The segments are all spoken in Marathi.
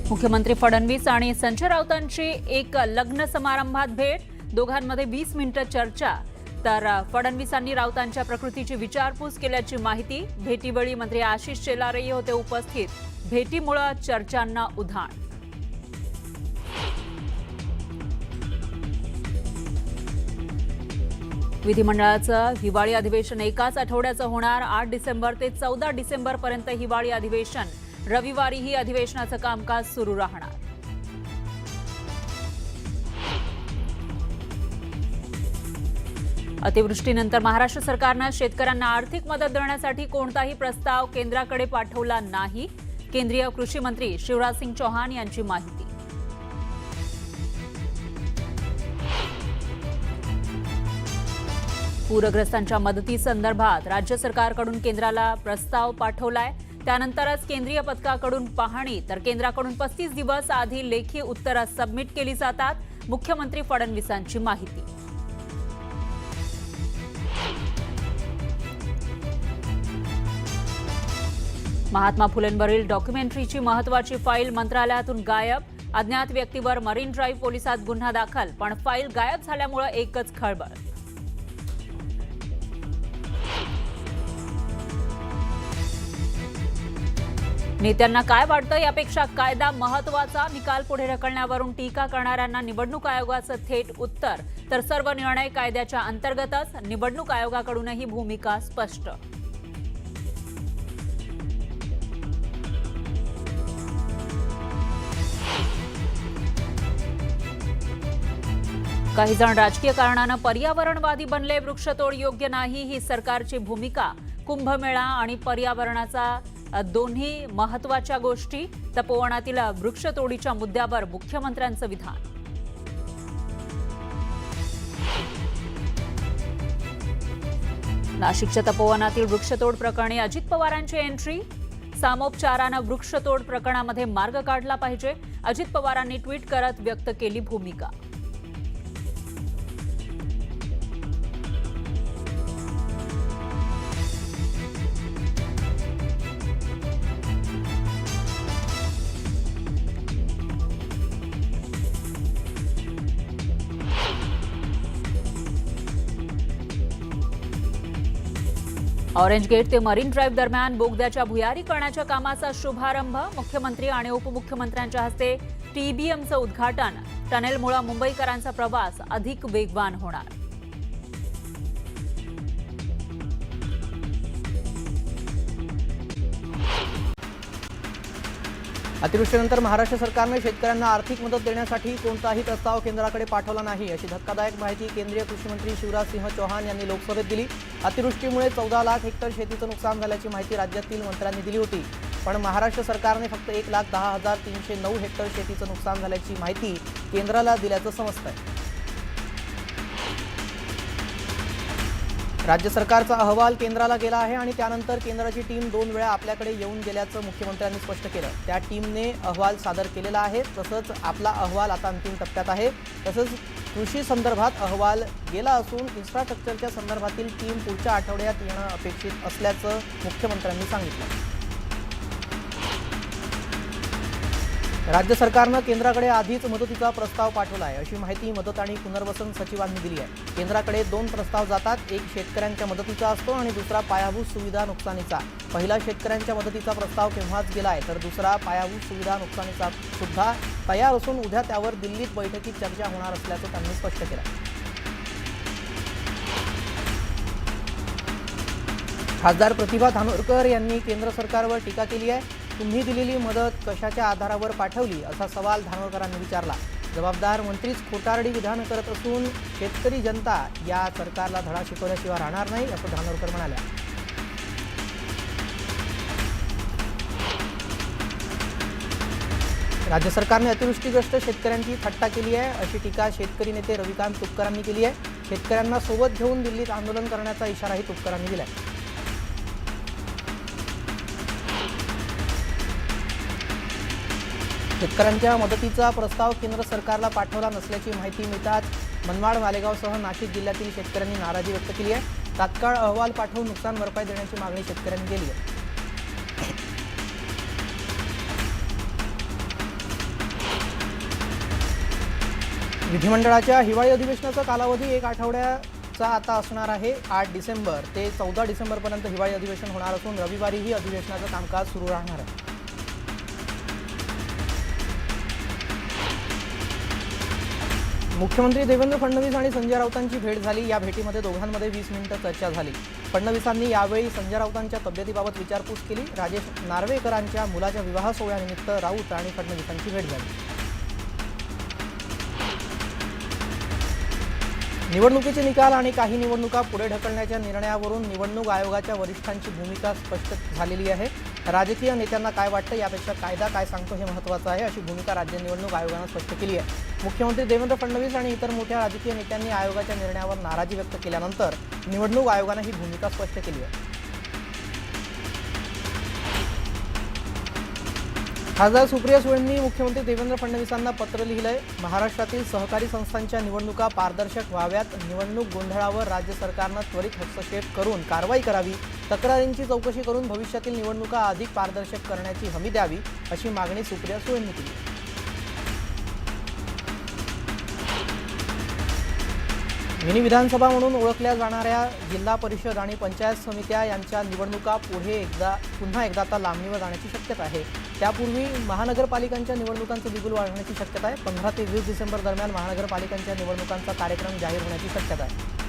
मुख्यमंत्री फडणवीस आणि संजय राऊतांची एक लग्न समारंभात भेट, दोघांमध्ये 20 मिनिटं चर्चा। तर फडणवीसांनी राऊतांच्या प्रकृतीची विचारपूस केल्याची माहिती। भेटीवेळी मंत्री आशिष शेलारही होते उपस्थित। भेटीमुळे चर्चांना उधाण। विधिमंडळाचं हिवाळी अधिवेशन एकाच आठवड्याचं होणार। 8 डिसेंबर ते 14 डिसेंबर पर्यंत हिवाळी अधिवेशन। रविवारीही अधिवेशनाचं कामकाज सुरू राहणार। अतिवृष्टीनंतर महाराष्ट्र सरकारने शेतकऱ्यांना आर्थिक मदत देण्यासाठी कोणताही प्रस्ताव केंद्राकडे पाठवला नाही। केंद्रीय कृषी मंत्री शिवराज सिंग चौहान यांची माहिती। पूरग्रस्तांच्या मदतीसंदर्भात राज्य सरकारकडून केंद्राला प्रस्ताव पाठवलाय। त्यानंतरच केंद्रीय पथकाकडून पाहणी, तर केंद्राकडून 35 दिवस आधी लेखी उत्तरं सबमिट केली जातात। मुख्यमंत्री फडणवीसांची माहिती। महात्मा फुलेंवरील डॉक्युमेंटरीची महत्त्वाची फाईल मंत्रालयातून गायब। अज्ञात व्यक्तीवर मरीन ड्राईव्ह पोलिसात गुन्हा दाखल, पण फाईल गायब झाल्यामुळे एकच खळबळ। नेत्यांना काय वाटतं यापेक्षा कायदा महत्त्वाचा, निकाल पुढे ढकलण्यावरून टीका करणाऱ्यांना निवडणूक आयोगाचं थेट उत्तर। तर सर्व निर्णय कायद्याच्या अंतर्गतच, निवडणूक आयोगाकडूनही भूमिका स्पष्ट। काही जण राजकीय कारणानं पर्यावरणवादी बनले, वृक्षतोड योग्य नाही ही सरकारची भूमिका। कुंभमेळा आणि पर्यावरणाचा दोन्ही महत्त्वाच्या गोष्टी। तपोवनातील वृक्षतोडीच्या मुद्द्यावर मुख्यमंत्र्यांचं विधान। नाशिकच्या तपोवनातील वृक्षतोड प्रकरणी अजित पवारांची एंट्री। सामोपचारानं वृक्षतोड प्रकरणामध्ये मार्ग काढला पाहिजे, अजित पवारांनी ट्विट करत व्यक्त केली भूमिका। ऑरेंज गेट ते मरीन ड्राईव्ह दरम्यान बोगद्याच्या भुयारीकरणाच्या कामाचा शुभारंभ। मुख्यमंत्री आणि उपमुख्यमंत्र्यांच्या हस्ते टीबीएमचं उद्घाटन। टनेलमुळे मुंबईकरांचा प्रवास अधिक वेगवान होणार। अतिवृष्टीनंतर महाराष्ट्र सरकारने शेतकऱ्यांना आर्थिक मदत देण्यासाठी कोणताही प्रस्ताव केंद्राकडे पाठवला नाही, अशी धक्कादायक माहिती केंद्रीय कृषी मंत्री शिवराज सिंह चौहान यांनी लोकसभेत दिली। अतिवृष्टीमुळे 14 लाख हेक्टर शेतीचं नुकसान झाल्याची माहिती राज्यातील मंत्र्यांनी दिली होती, पण महाराष्ट्र सरकारने फक्त 1,10,309 हेक्टर शेतीचं नुकसान झाल्याची माहिती केंद्राला दिल्याचं समजतंय। राज्य सरकारचा अहवाल केंद्राला गेला आहे आणि त्यानंतर केंद्राची टीम 2 वेळा आपल्याकडे येऊन गेल्याचं मुख्यमंत्र्यांनी स्पष्ट केलं। त्या टीमने अहवाल सादर केलेला आहे, तसंच आपला अहवाल आता अंतिम टप्प्यात आहे। तसंच कृषी संदर्भात अहवाल गेला असून इन्फ्रास्ट्रक्चरच्या संदर्भातील टीम पुढच्या आठवड्यात येणं अपेक्षित असल्याचं मुख्यमंत्र्यांनी सांगितलं। राज्य सरकारनं केंद्राकडे आधीच मदतीचा प्रस्ताव पाठवला आहे, अशी माहिती मदत आणि पुनर्वसन सचिवांनी दिली आहे। केंद्राकडे 2 प्रस्ताव जातात, एक शेतकऱ्यांच्या मदतीचा असतो आणि दुसरा पायाभूत सुविधा नुकसानीचा। पहिला शेतकऱ्यांच्या मदतीचा प्रस्ताव केव्हाच गेलाय, तर दुसरा पायाभूत सुविधा नुकसानीचा सुद्धा तयार असून उद्या त्यावर दिल्लीत बैठकीत चर्चा होणार असल्याचं त्यांनी स्पष्ट केलं। खासदार प्रतिभा धानोरकर यांनी केंद्र सरकारवर टीका केली आहे। तुम्ही दिलेली मदत कशाच्या आधारावर पाठवली, असा सवाल धानोरकरांनी विचारला। जबाबदार मंत्रीच खोटारडी विधान करत असून शेतकरी जनता या सरकारला धडा शिकवल्याशिवाय राहणार नाही, असं धानोरकर म्हणाल्या। राज्य सरकारने अतिवृष्टीग्रस्त शेतकऱ्यांची थट्टा केली आहे, अशी टीका शेतकरी नेते रविकांत तुपकरांनी केली आहे। शेतकऱ्यांना सोबत घेऊन दिल्लीत आंदोलन करण्याचा इशाराही तुपकरांनी दिलाय। शेतकऱ्यांच्या मदतीचा प्रस्ताव केंद्र सरकारला पाठवला नसल्याची माहिती मिळताच मनमाड, मालेगावसह नाशिक जिल्ह्यातील शेतकऱ्यांनी नाराजी व्यक्त केली आहे। तात्काळ अहवाल पाठवून नुकसान भरपाई देण्याची मागणी शेतकऱ्यांनी केली आहे। विधिमंडळाच्या हिवाळी अधिवेशनाचा कालावधी 1 आठवड्याचा आता असणार आहे. 8 डिसेंबर ते 14 डिसेंबरपर्यंत हिवाळी अधिवेशन होणार असून रविवारीही अधिवेशनाचं कामकाज सुरू राहणार आहे. मुख्यमंत्री देवेंद्र फडणवीस आणि संजय राऊतांची भेट झाली. या भेटीमध्ये दोघांमध्ये 20 मिनिटं चर्चा झाली. फडणवीसांनी यावेळी संजय राऊतांच्या तब्येतीबाबत विचारपूस केली. राजेश नार्वेकरांच्या मुलाच्या विवाह सोहळ्यानिमित्त राऊत आणि फडणवीसांची भेट झाली. निवडणुकीचे निकाल आणि काही निवडणुका पुढे ढकलण्याच्या निर्णयावरून निवडणूक आयोगाच्या वरिष्ठांची भूमिका स्पष्ट झालेली आहे. राजकीय नेत्यांना काय वाटतं यापेक्षा कायदा काय सांगतो हे महत्त्वाचं आहे, अशी भूमिका राज्य निवडणूक आयोगानं स्पष्ट केली आहे. मुख्यमंत्री देवेंद्र फडणवीस आणि इतर मोठ्या राजकीय नेत्यांनी आयोगाच्या निर्णयावर नाराजी व्यक्त केल्यानंतर निवडणूक आयोगानं ही भूमिका स्पष्ट केली आहे. खासदार सुप्रिया सुळेंनी मुख्यमंत्री देवेंद्र फडणवीसांना पत्र लिहिलंय. महाराष्ट्रातील सहकारी संस्थांच्या निवडणुका पारदर्शक व्हाव्यात, निवडणूक गोंधळावर राज्य सरकारनं त्वरित हस्तक्षेप करून कारवाई करावी, तक्रारींची चौकशी करून भविष्यातील निवडणुका अधिक पारदर्शक करण्याची हमी द्यावी, अशी मागणी सुप्रिया सुळेंनी केली. मिनी विधानसभा म्हणून ओळखल्या जाणाऱ्या जिल्हा परिषद आणि पंचायत समित्या यांच्या निवडणुका पुन्हा एकदा आता लांबणीवर जाण्याची शक्यता आहे. त्यापूर्वी महानगरपालिकांच्या निवडणुकांचं बिगुल वाढण्याची शक्यता आहे. 15 ते 20 डिसेंबर दरम्यान महानगरपालिकांच्या निवडणुकांचा कार्यक्रम जाहीर होण्याची शक्यता आहे.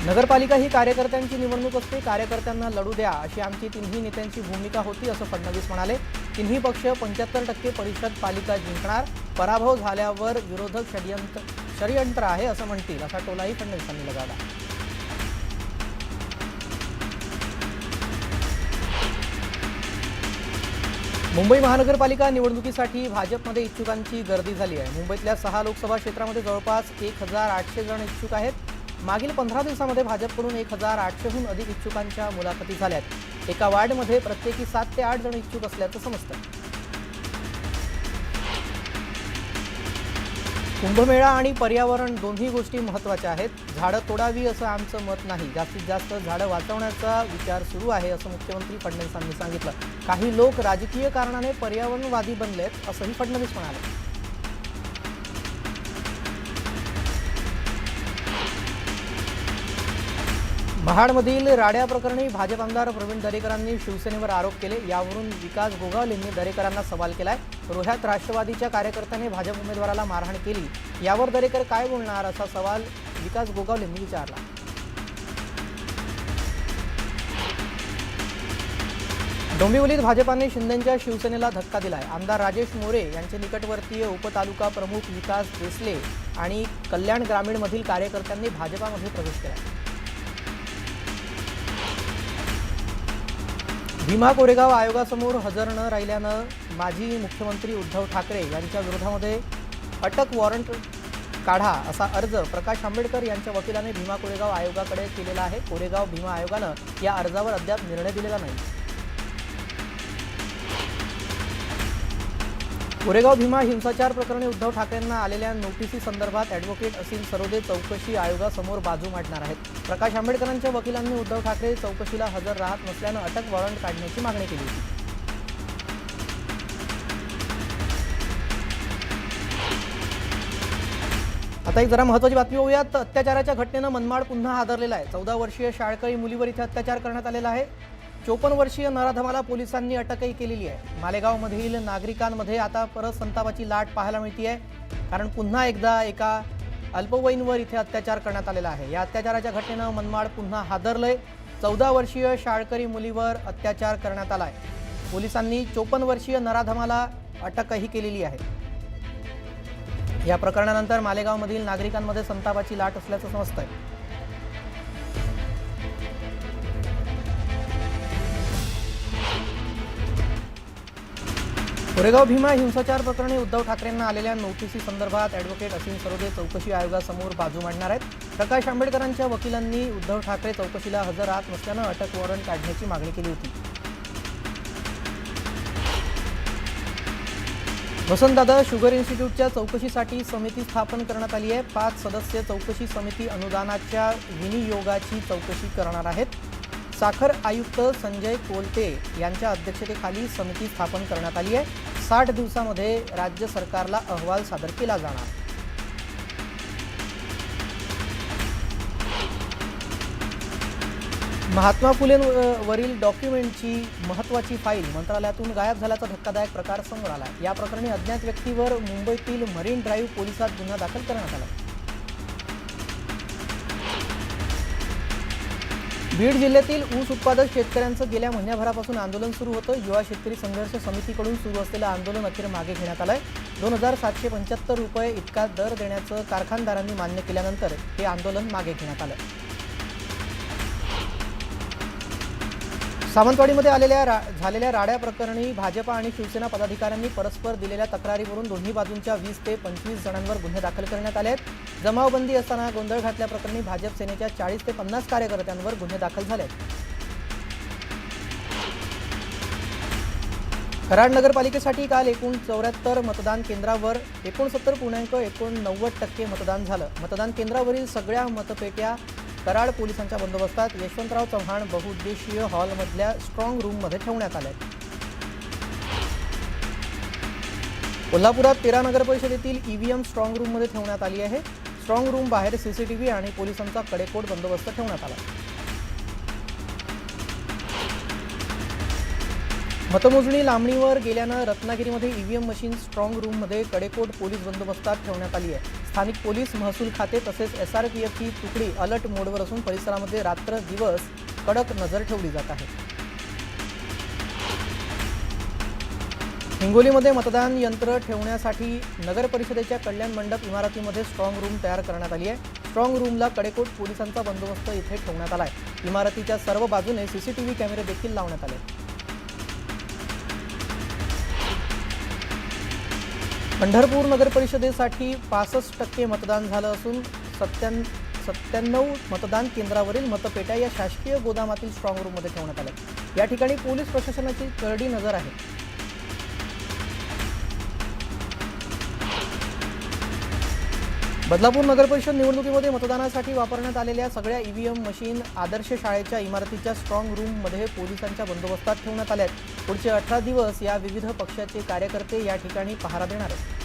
नगरपालिका ही कार्यकर्त्यांची निवडणूक असते. कार्यकर्त्यांना लढू द्या, अशी आमची तिन्ही नेत्यांची भूमिका होती, असं फडणवीस म्हणाले. तिन्ही पक्ष 75% परिषद पालिका जिंकणार. पराभव झाल्यावर विरोधक षडयंत्र आहे असं म्हणतील, असा टोलाही फडणवीसांनी लगावला. मुंबई महानगरपालिका निवडणुकीसाठी भाजपमध्ये इच्छुकांची गर्दी झाली आहे. मुंबईतल्या 6 लोकसभा क्षेत्रामध्ये जवळपास 1800 जण इच्छुक आहेत. मागील 15 दिवसांमध्ये भाजपकडून 1800हून अधिक इच्छुकांच्या मुलाखती झाल्यात. एका वार्डमध्ये प्रत्येकी 7 ते 8 जण इच्छुक असल्याचं समजतं. कुंभमेळा आणि पर्यावरण दोन्ही गोष्टी महत्त्वाच्या आहेत. झाडं तोडावी असं आमचं मत नाही. जास्तीत जास्त झाडं वाचवण्याचा विचार सुरू आहे, असं मुख्यमंत्री फडणवीसांनी सांगितलं. काही लोक राजकीय कारणाने पर्यावरणवादी बनलेत, असंही फडणवीस म्हणाले. महाडमधील राड्या प्रकरणी भाजप आमदार प्रवीण दरेकरांनी शिवसेनेवर आरोप केले. यावरून विकास गोगावलेंनी दरेकरांना सवाल केलाय. रोह्यात राष्ट्रवादीच्या कार्यकर्त्याने भाजप उमेदवाराला मारहाण केली. यावर दरेकर काय बोलणार, असा सवाल विकास गोगावलेंनी विचारला. डोंबिवलीत भाजपाने शिंदेंच्या शिवसेनेला धक्का दिलाय. आमदार राजेश मोरे यांचे निकटवर्तीय उपतालुका प्रमुख विकास देसले आणि कल्याण ग्रामीणमधील कार्यकर्त्यांनी भाजपामध्ये प्रवेश केला. भीमा कोरेगाव आयोगासमोर हजर न राहिल्यानं माजी मुख्यमंत्री उद्धव ठाकरे यांच्या विरोधामध्ये अटक वॉरंट काढा असा अर्ज प्रकाश आंबेडकर यांच्या वकिलाने भीमा कोरेगाव आयोगाकडे केलेला आहे. कोरेगाव भीमा आयोगानं या अर्जावर अद्याप निर्णय दिलेला नाही. कोरेगाव भीमा हिंसाचार प्रकरणी उद्धव ठाकरेंना आलेल्या नोटिसी संदर्भात ॲडव्होकेट असीम सरोदे चौकशी आयोगासमोर बाजू मांडणार आहेत. प्रकाश आंबेडकरांच्या वकिलांनी उद्धव ठाकरे चौकशीला हजर राहत नसल्यानं अटक वॉरंट काढण्याची मागणी केली होती. आता एक जरा महत्त्वाची बातमी होऊयात. अत्याचाराच्या घटनेनं मनमाड पुन्हा हादरलेला आहे. 14 वर्षीय शाळकरी मुलीवर इथे अत्याचार करण्यात आलेला आहे. 54 वर्षीय नराधमाला पोलिसांनी अटकही केलेली आहे. मालेगावमधील नागरिकांमध्ये आता परत संतापाची लाट पाहायला मिळते, कारण पुन्हा एकदा एका अल्पवयीनवर इथे अत्याचार करण्यात आलेला आहे. या अत्याचाराच्या घटनेनं मनमाड पुन्हा हादरलंय. 14 वर्षीय शाळकरी मुलीवर अत्याचार करण्यात आलाय. पोलिसांनी 54 वर्षीय नराधमाला अटकही केलेली आहे. या प्रकरणानंतर मालेगावमधील नागरिकांमध्ये संतापाची लाट असल्याचं समजतंय. कोरेगाव भीमा हिंसाचार प्रकरणी उद्धव ठाकरेंना आलेल्या नोटिसी संदर्भात ॲडव्होकेट असीम सरोदे चौकशी आयोगासमोर बाजू मांडणार आहेत. प्रकाश आंबेडकरांच्या वकिलांनी उद्धव ठाकरे चौकशीला हजर राहत नसल्यानं अटक वॉरंट काढण्याची मागणी केली होती. वसंतदादा शुगर इन्स्टिट्यूटच्या चौकशीसाठी समिती स्थापन करण्यात आली आहे. 5 सदस्य चौकशी समिती अनुदानाच्या विनियोगाची चौकशी करणार आहेत. साखर आयुक्त संजय कोलते यांच्या अध्यक्षतेखाली समिती स्थापन करण्यात आली आहे. 60 दिवसामध्ये राज्य सरकारला अहवाल सादर केला जाणार. महात्मा फुलेंवरील डॉक्युमेंटची महत्त्वाची फाईल मंत्रालयातून गायब झाल्याचा धक्कादायक प्रकार समोर आला. या प्रकरणी अज्ञात व्यक्तीवर मुंबईतील मरीन ड्राईव्ह पोलिसात गुन्हा दाखल करण्यात आला. बीड जिल्ह्यातील ऊस उत्पादक शेतकऱ्यांचं गेल्या महिन्याभरापासून आंदोलन सुरू होतं. युवा शेतकरी संघर्ष समितीकडून सुरू असलेलं आंदोलन अखेर मागे घेण्यात आलंय. 2775 रुपये इतका दर देण्याचं कारखानदारांनी मान्य केल्यानंतर हे आंदोलन मागे घेण्यात आलं. सावंतवाडीमध्ये झालेल्या राड्या प्रकरणी भाजपा आणि शिवसेना पदाधिकाऱ्यांनी परस्पर दिलेल्या तक्रारीवरून दोन्ही बाजूंच्या 20 ते 25 जणांवर गुन्हे दाखल करण्यात आले आहेत. जमावबंदी असताना गोंधळ घातल्याप्रकरणी भाजप सेनेच्या 40 ते 50 कार्यकर्त्यांवर गुन्हे दाखल झाले आहेत. कराड नगरपालिकेसाठी काल एकूण 74 मतदान केंद्रावर 69.89% मतदान झालं. मतदान केंद्रावरील सगळ्या मतपेट्या कराड पोलिसांच्या बंदोबस्तात यशवंतराव चव्हाण बहुउद्देशीय हॉलमधल्या स्ट्रॉंग रूममध्ये ठेवण्यात आल्या. कोल्हापुरात 13 नगरपरिषदेतील ईव्हीएम स्ट्रॉंग रूममध्ये ठेवण्यात आली आहे. स्ट्रॉंग रूम बाहेर सीसीटीव्ही आणि पोलिसांचा कडेकोट बंदोबस्त ठेवण्यात आला. मतमोजणी लांबणीवर गेल्यानं रत्नागिरीमध्ये ईव्हीएम मशीन स्ट्रॉंग रूममध्ये कडेकोट पोलीस बंदोबस्तात ठेवण्यात आली आहे. स्थानिक पोलीस, महसूल खाते तसेच SRPFची तुकडी अलर्ट मोडवर असून परिसरामध्ये रात्र दिवस कडक नजर ठेवली जात आहे. हिंगोलीमध्ये मतदान यंत्र ठेवण्यासाठी नगर परिषदेच्या कल्याण मंडप इमारतीमध्ये स्ट्रॉंग रूम तयार करण्यात आली आहे. स्ट्रॉंग रूमला कडेकोट पोलिसांचा बंदोबस्त इथे ठेवण्यात आला आहे. इमारतीच्या सर्व बाजूने सीसीटीव्ही कॅमेरे देखील लावण्यात आले. पंढरपूर नगर परिषदेसाठी 65% मतदान झालं असून 97 मतदान केंद्रावरील मतपेट्या या शासकीय गोदामातील स्ट्रॉंग रूममध्ये ठेवण्यात आल्या. या ठिकाणी पोलीस प्रशासनाची करडी नजर आहे. बदलापूर नगर परिषद निवडणुकीमध्ये मतदानासाठी वापरण्यात आलेल्या सगळ्या ईव्हीएम मशीन आदर्श शाळेच्या इमारतीच्या स्ट्रॉंग रूममध्ये पोलिसांच्या बंदोबस्तात ठेवण्यात आल्या आहेत. पुढचे 18 दिवस या विविध पक्षाचे कार्यकर्ते या ठिकाणी पहारा देणार आहेत.